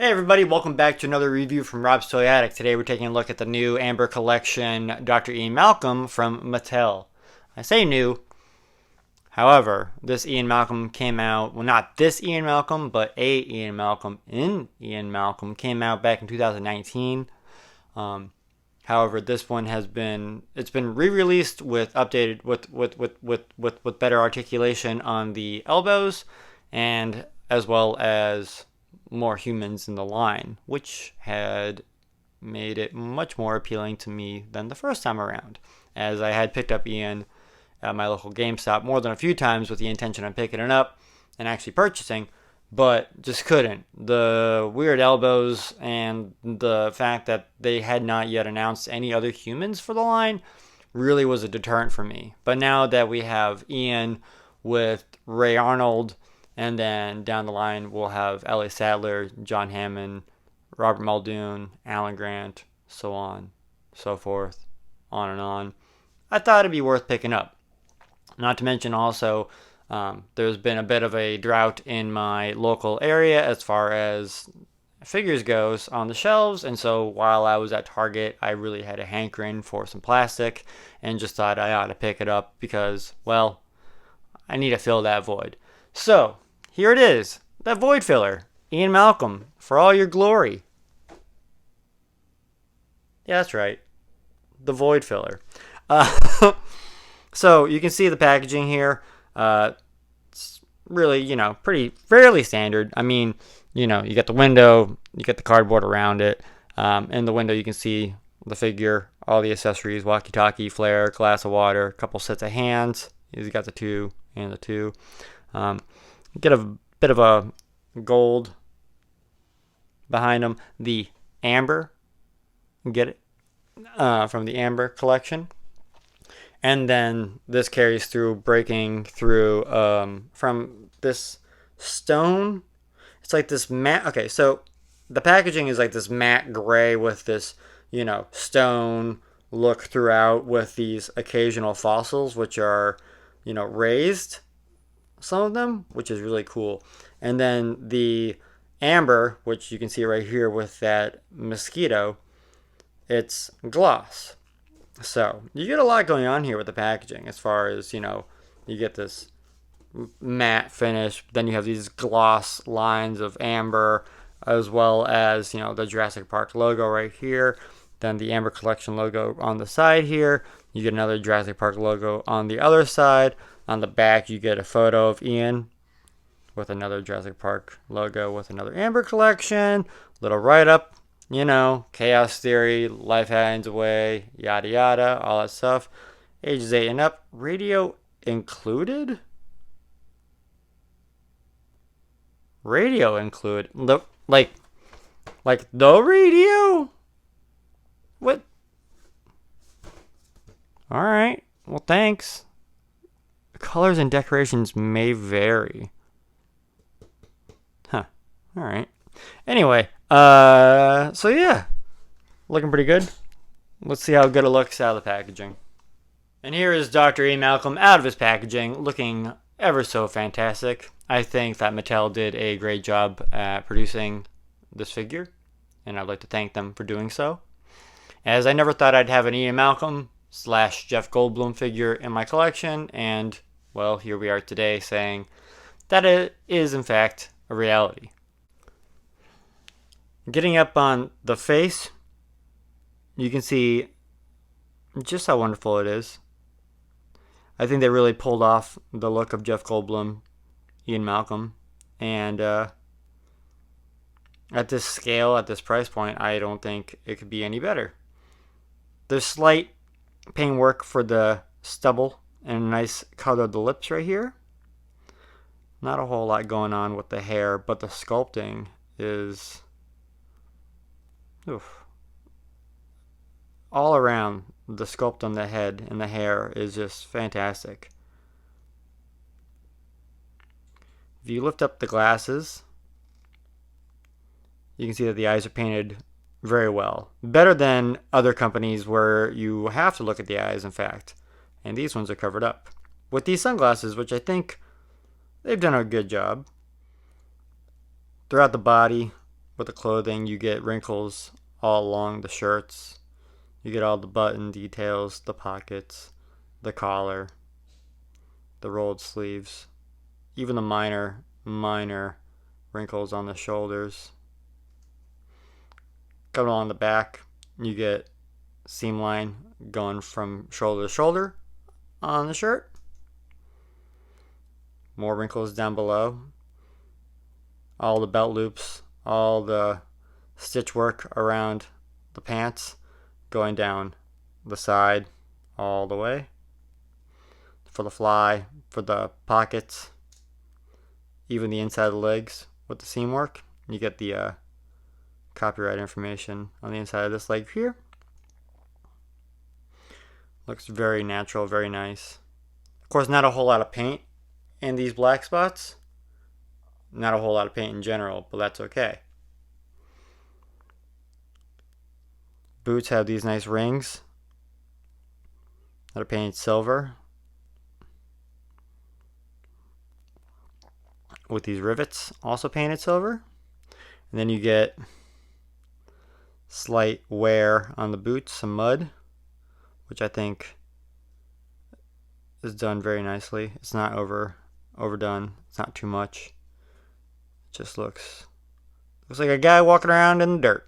Hey everybody, welcome back to another review from Rob's Toy Attic. Today we're taking a look at the new Amber Collection Dr. Ian Malcolm from Mattel. I say new, however, this Ian Malcolm came out, well not this Ian Malcolm, but a Ian Malcolm in Ian Malcolm came out back in 2019. However, this one it's been re-released with updated, with better articulation on the elbows and as well as more humans in the line, which had made it much more appealing to me than the first time around, as I had picked up Ian at my local GameStop more than a few times with the intention of picking it up and actually purchasing, but just couldn't. The weird elbows and the fact that they had not yet announced any other humans for the line really was a deterrent for me. But now that we have Ian with Ray Arnold, and then down the line, we'll have Ellie Sattler, John Hammond, Robert Muldoon, Alan Grant, so on, so forth, on and on. I thought it'd be worth picking up. Not to mention also, there's been a bit of a drought in my local area as far as figures goes on the shelves. And so while I was at Target, I really had a hankering for some plastic and just thought I ought to pick it up because, well, I need to fill that void. So here it is, that void filler, Ian Malcolm, for all your glory. Yeah, that's right, the void filler. So you can see the packaging here. It's really, fairly standard. I mean, you get the window, you get the cardboard around it. In the window, you can see the figure, all the accessories, walkie-talkie, flare, glass of water, a couple sets of hands. He's got the two and the two. Get a bit of a gold behind them. The amber, get it from the Amber collection. And then this carries through, breaking through from this stone. It's like this matte. Okay, so the packaging is like this matte gray with this, stone look throughout with these occasional fossils, which are, raised. Some of them, which is really cool. And then the amber, which you can see right here with that mosquito, it's gloss. So you get a lot going on here with the packaging as far as, you get this matte finish, then you have these gloss lines of amber, as well as, the Jurassic Park logo right here, then the Amber Collection logo on the side here. You get another Jurassic Park logo on the other side. On the back, you get a photo of Ian with another Jurassic Park logo with another Amber Collection. Little write-up, chaos theory, life hands away, yada yada, all that stuff. Ages 8 and up. Radio included? Radio included. Like the radio? What? Alright. Well, thanks. Colors and decorations may vary. Huh. Alright. Anyway, so yeah. Looking pretty good. Let's see how good it looks out of the packaging. And here is Dr. E. Malcolm out of his packaging, looking ever so fantastic. I think that Mattel did a great job at producing this figure, and I'd like to thank them for doing so. As I never thought I'd have an Ian Malcolm / Jeff Goldblum figure in my collection, and well, here we are today saying that it is in fact a reality. Getting up on the face, you can see just how wonderful it is. I think they really pulled off the look of Jeff Goldblum, Ian Malcolm, and at this scale, at this price point, I don't think it could be any better. There's slight paintwork for the stubble and a nice color of the lips right here. Not a whole lot going on with the hair, but the sculpting is all around. The sculpt on the head and the hair is just fantastic. If you lift up the glasses, you can see that the eyes are painted very well. Better than other companies where you have to look at the eyes, in fact. And these ones are covered up. With these sunglasses, which I think they've done a good job. Throughout the body, with the clothing, you get wrinkles all along the shirts. You get all the button details, the pockets, the collar, the rolled sleeves, even the minor wrinkles on the shoulders. Coming along the back, you get seam line going from shoulder to shoulder on the shirt. More wrinkles down below. All the belt loops, all the stitch work around the pants going down the side all the way. For the fly, for the pockets, even the inside of the legs with the seam work. You get the copyright information on the inside of this leg here. Looks very natural, very nice. Of course, not a whole lot of paint in these black spots. Not a whole lot of paint in general, but that's okay. Boots have these nice rings that are painted silver with these rivets also painted silver. And then you get slight wear on the boots, some mud, which I think is done very nicely. It's not overdone. It's not too much. It just looks like a guy walking around in the dirt.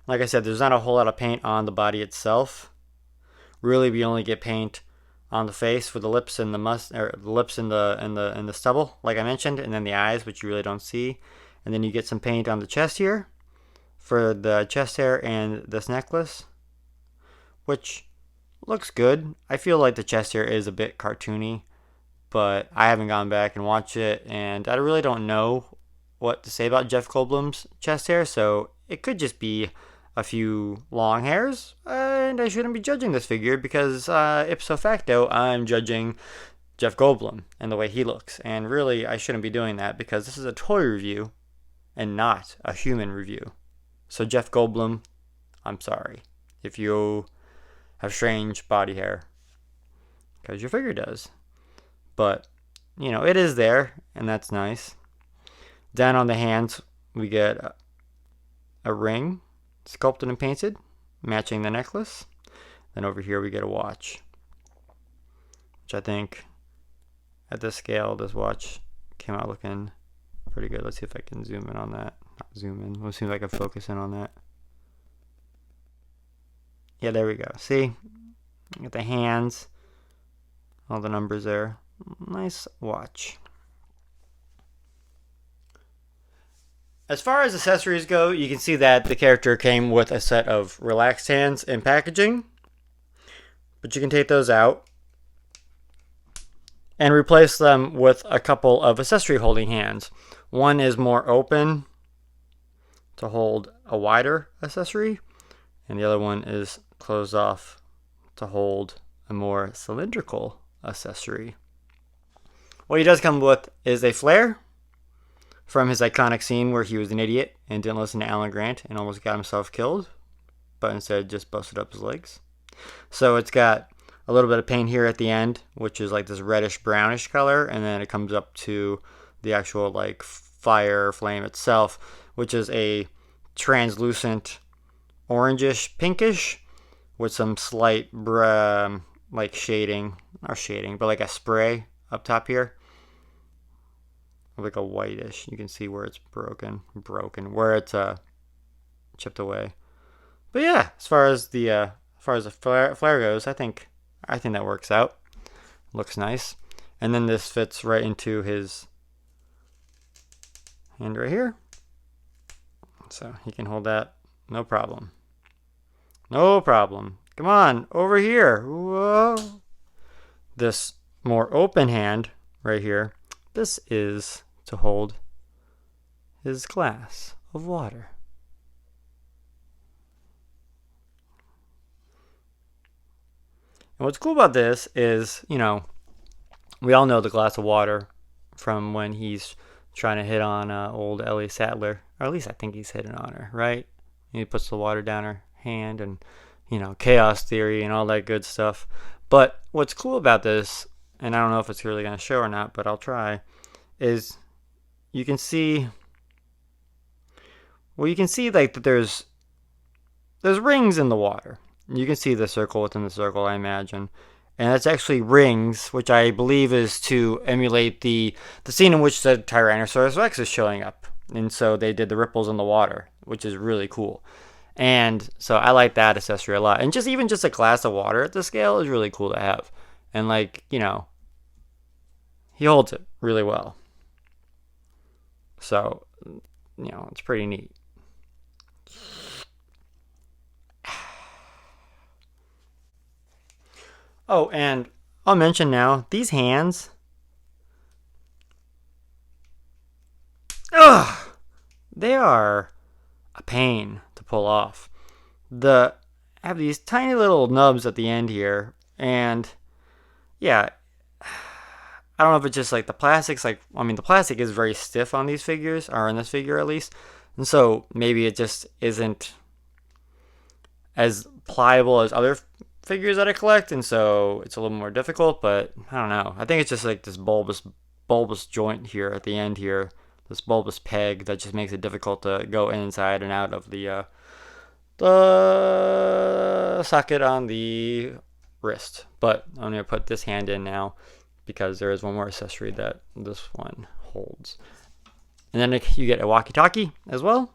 Like I said, there's not a whole lot of paint on the body itself. Really, we only get paint on the face for the lips and the lips and the stubble, like I mentioned, and then the eyes, which you really don't see. And then you get some paint on the chest here for the chest hair and this necklace, which looks good. I feel like the chest hair is a bit cartoony, but I haven't gone back and watched it, and I really don't know what to say about Jeff Goldblum's chest hair, so it could just be a few long hairs, and I shouldn't be judging this figure because ipso facto I'm judging Jeff Goldblum and the way he looks, and really I shouldn't be doing that because this is a toy review and not a human review. So Jeff Goldblum, I'm sorry if you have strange body hair, because your figure does, but you know, it is there, and that's nice. Down on the hands we get a ring sculpted and painted, matching the necklace. Then over here we get a watch, which I think at this scale, this watch came out looking pretty good. Let's see if I can zoom in on that. Not zoom in. Let's see if I can focus in on that. Yeah, there we go. See? You get the hands, all the numbers there. Nice watch. As far as accessories go, you can see that the character came with a set of relaxed hands and packaging, but you can take those out and replace them with a couple of accessory holding hands. One is more open to hold a wider accessory, and the other one is closed off to hold a more cylindrical accessory. What he does come with is a flare from his iconic scene where he was an idiot and didn't listen to Alan Grant and almost got himself killed, but instead just busted up his legs. So it's got a little bit of paint here at the end, which is like this reddish brownish color, and then it comes up to the actual like fire flame itself, which is a translucent orangish pinkish with some slight like shading, not shading, but like a spray up top here, like a whitish. You can see where it's broken, where it's chipped away. But yeah, as far as the flare goes, I think that works out. Looks nice. And then this fits right into his hand right here, so he can hold that no problem. No problem. Come on, over here. Whoa. This more open hand right here, this is to hold his glass of water. And what's cool about this is, you know, we all know the glass of water from when he's trying to hit on old Ellie Sattler, or at least I think he's hitting on her, right? He puts the water down her hand, and you know, chaos theory and all that good stuff. But what's cool about this, and I don't know if it's really going to show or not, but I'll try, is you can see, well, you can see like that there's rings in the water. You can see the circle within the circle, I imagine. And that's actually rings, which I believe is to emulate the scene in which the Tyrannosaurus Rex is showing up. And so they did the ripples in the water, which is really cool. And so I like that accessory a lot. And just even just a glass of water at the scale is really cool to have. And like, he holds it really well. So, it's pretty neat. Oh, and I'll mention now, these hands, ugh, they are a pain to pull off. I have these tiny little nubs at the end here, and yeah, I don't know if it's just like the plastic's the plastic is very stiff on these figures, or in this figure at least, and so maybe it just isn't as pliable as other figures that I collect, and so it's a little more difficult, but I don't know. I think it's just like this bulbous joint here at the end here, this bulbous peg that just makes it difficult to go inside and out of the socket on the wrist. But I'm going to put this hand in now because there is one more accessory that this one holds. And then you get a walkie-talkie as well.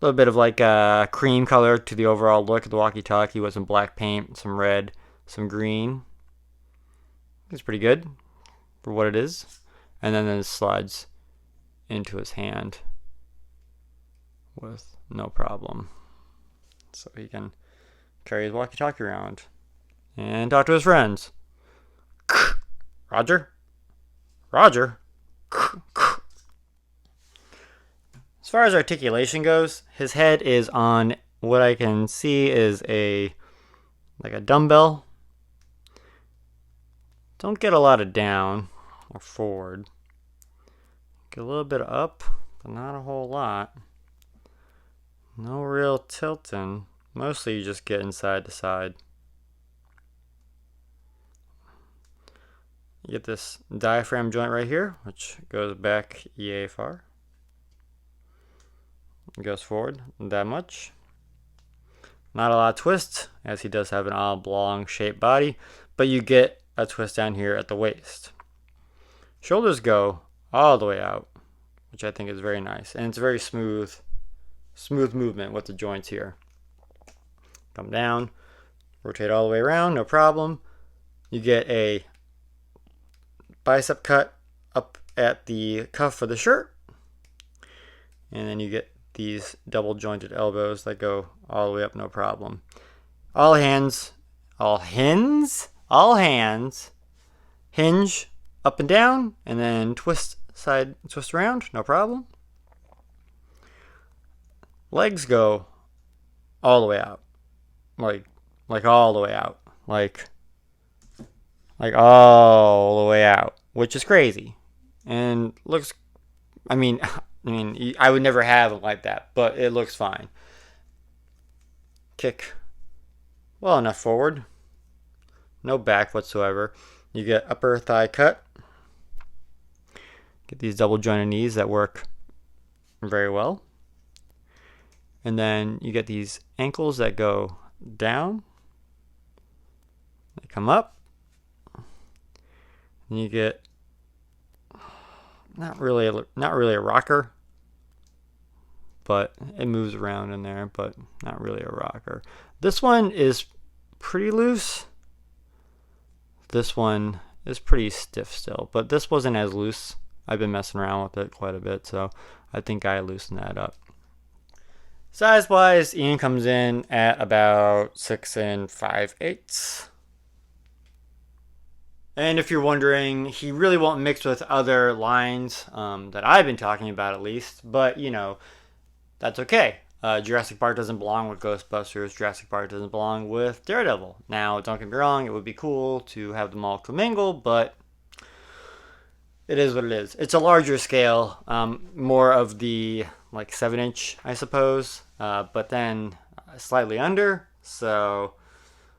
A little bit of like a cream color to the overall look of the walkie-talkie with some black paint, some red, some green. It's pretty good for what it is. And then it slides into his hand with no problem. So he can carry his walkie-talkie around and talk to his friends. Roger? Roger? As far as articulation goes, his head is on what I can see is like a dumbbell. Don't get a lot of down or forward. Get a little bit up, but not a whole lot. No real tilting. Mostly you just get side to side. You get this diaphragm joint right here, which goes back yay far. It goes forward that much. Not a lot of twist, as he does have an oblong shaped body, but you get a twist down here at the waist. Shoulders go all the way out, which I think is very nice, and it's very smooth movement with the joints here. Come down, rotate all the way around, no problem. You get a bicep cut up at the cuff for the shirt, and then you get these double jointed elbows that go all the way up, no problem. All hands hinge up and down, and then twist around, no problem. Legs go all the way out, like all the way out, like all the way out, which is crazy, and looks. I mean, I would never have them like that, but it looks fine. Kick well enough forward. No back whatsoever. You get upper thigh cut. Get these double jointed knees that work very well. And then you get these ankles that go down. They come up. And you get not really a rocker, but it moves around in there, but not really a rocker. This one is pretty loose. This one is pretty stiff still, but this wasn't as loose. I've been messing around with it quite a bit, so I think I loosened that up. Size-wise, Ian comes in at about 6 5/8. And if you're wondering, he really won't mix with other lines that I've been talking about at least, but that's okay. Jurassic Park doesn't belong with Ghostbusters. Jurassic Park doesn't belong with Daredevil. Now, don't get me wrong, it would be cool to have them all commingle, but it is what it is. It's a larger scale, more of the 7-inch, I suppose, but then slightly under, so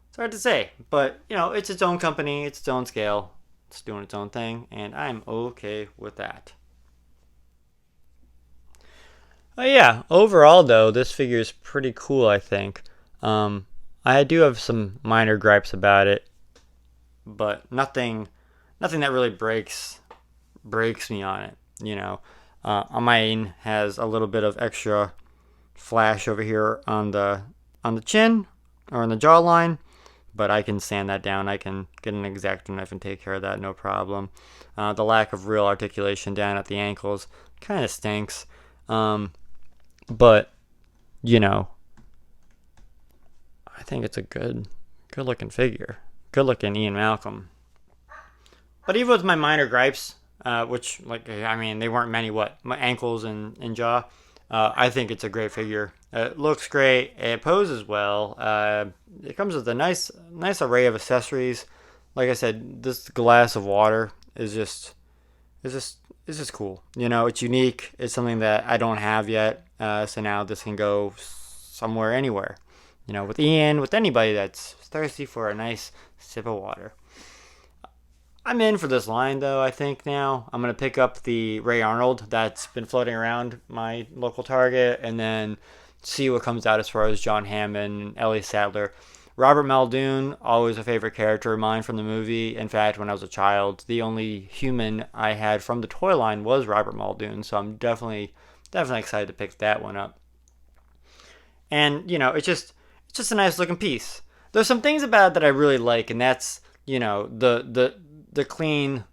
it's hard to say. But, it's its own company, it's its own scale. It's doing its own thing, and I'm okay with that. Yeah, overall though, this figure is pretty cool, I think. I do have some minor gripes about it, but nothing that really breaks me on it. Mine has a little bit of extra flash over here on the chin or on the jawline, but I can sand that down. I can get an X-Acto knife and take care of that, no problem. The lack of real articulation down at the ankles kind of stinks, but you know, I think it's a good looking figure, good looking Ian Malcolm. But even with my minor gripes, which like I mean they weren't many, what my ankles and jaw, I think it's a great figure. It looks great. It poses well. It comes with a nice array of accessories. Like I said, this glass of water is just it's just cool. It's unique. It's something that I don't have yet. So now this can go somewhere, anywhere. With Ian, with anybody that's thirsty for a nice sip of water. I'm in for this line though. I think now I'm gonna pick up the Ray Arnold that's been floating around my local Target, and then see what comes out as far as John Hammond and Ellie Sattler. Robert Muldoon, always a favorite character of mine from the movie. In fact, when I was a child, the only human I had from the toy line was Robert Muldoon, so I'm definitely excited to pick that one up. And it's just a nice looking piece. There's some things about it that I really like, and that's the clean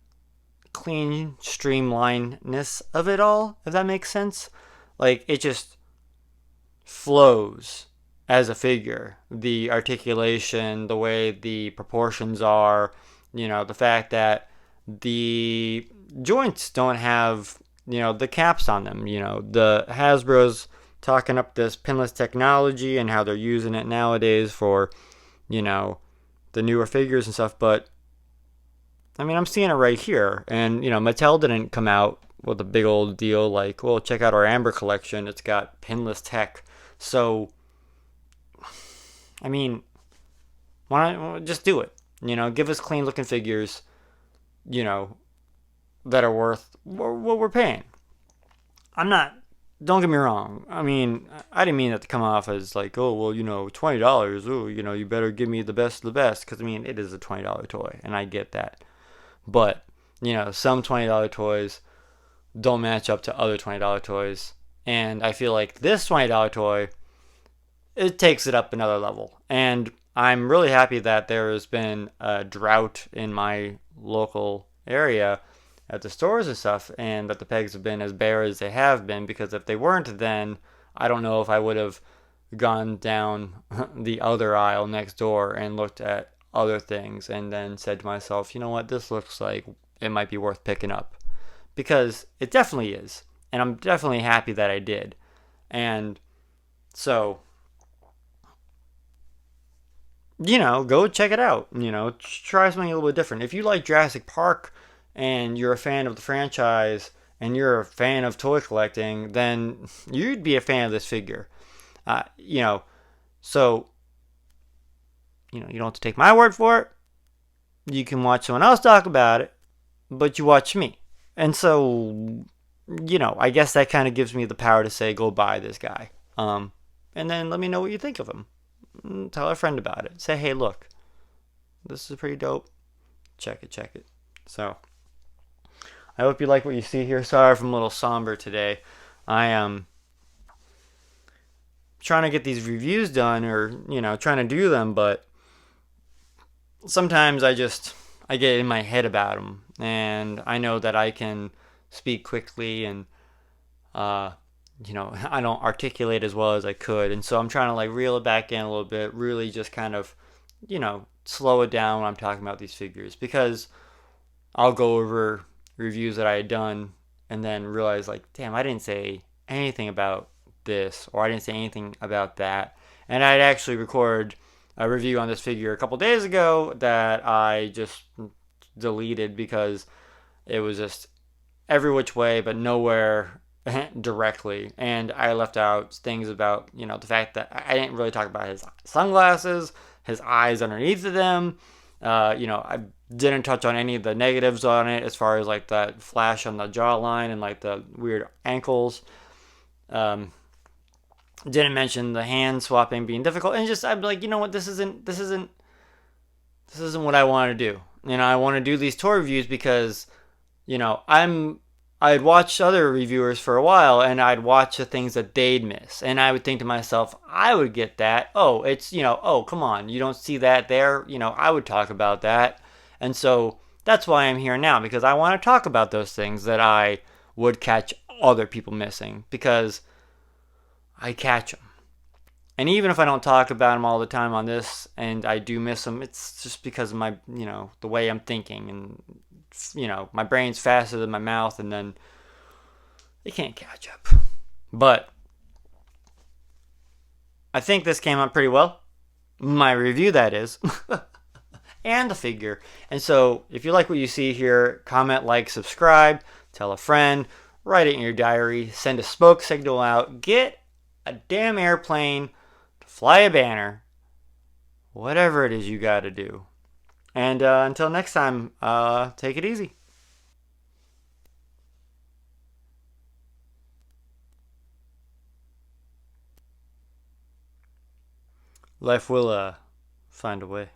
streamlinedness of it all, if that makes sense. Like, it just flows as a figure. The articulation, the way the proportions are, the fact that the joints don't have, the caps on them. The Hasbro's talking up this pinless technology and how they're using it nowadays for, the newer figures and stuff, but I mean, I'm seeing it right here. And, Mattel didn't come out with a big old deal like, well, check out our Amber collection. It's got pinless tech. So, I mean, why not just do it? Give us clean looking figures, you know, that are worth what we're paying. I'm not, don't get me wrong. I mean, I didn't mean that to come off as like, oh, well, $20. Oh, you better give me the best of the best. Because, I mean, it is a $20 toy. And I get that. But, some $20 toys don't match up to other $20 toys. And I feel like this $20 toy, it takes it up another level. And I'm really happy that there has been a drought in my local area at the stores and stuff, and that the pegs have been as bare as they have been, because if they weren't, then I don't know if I would have gone down the other aisle next door and looked at other things and then said to myself, you know what, this looks like it might be worth picking up. Because it definitely is. And I'm definitely happy that I did. And so, go check it out. Try something a little bit different. If you like Jurassic Park and you're a fan of the franchise and you're a fan of toy collecting, then you'd be a fan of this figure. So, you don't have to take my word for it. You can watch someone else talk about it, but you watch me. And so, I guess that kind of gives me the power to say, go buy this guy. And then let me know what you think of him. Tell a friend about it. Say, hey, look, this is pretty dope. Check it. So, I hope you like what you see here. Sorry if I'm a little somber today. I am trying to get these reviews done, or, trying to do them, but sometimes I get in my head about them, and I know that I can speak quickly, and I don't articulate as well as I could, and so I'm trying to like reel it back in a little bit, really just kind of, slow it down when I'm talking about these figures, because I'll go over reviews that I had done and then realize like, damn, I didn't say anything about this, or I didn't say anything about that, and I'd actually recorded a review on this figure a couple days ago that I just deleted because it was just every which way but nowhere directly, and I left out things about the fact that I didn't really talk about his sunglasses, his eyes underneath of them. I Didn't touch on any of the negatives on it, as far as like that flash on the jawline and like the weird ankles. Um, didn't mention the hand swapping being difficult, and just I'm like, you know what, this isn't what I want to do. I want to do these toy reviews because I'd watch other reviewers for a while, and I'd watch the things that they'd miss, and I would think to myself, I would get that. Oh, it's oh, come on, you don't see that there. I would talk about that, and so that's why I'm here now, because I want to talk about those things that I would catch other people missing, because I catch them. And even if I don't talk about them all the time on this, and I do miss them, it's just because of my, the way I'm thinking, and my brain's faster than my mouth, and then it can't catch up. But I think this came out pretty well. My review, that is. And the figure. And so if you like what you see here, comment, like, subscribe, tell a friend, write it in your diary, send a smoke signal out, get a damn airplane, fly a banner, whatever it is you got to do. And until next time, take it easy. Life will find a way.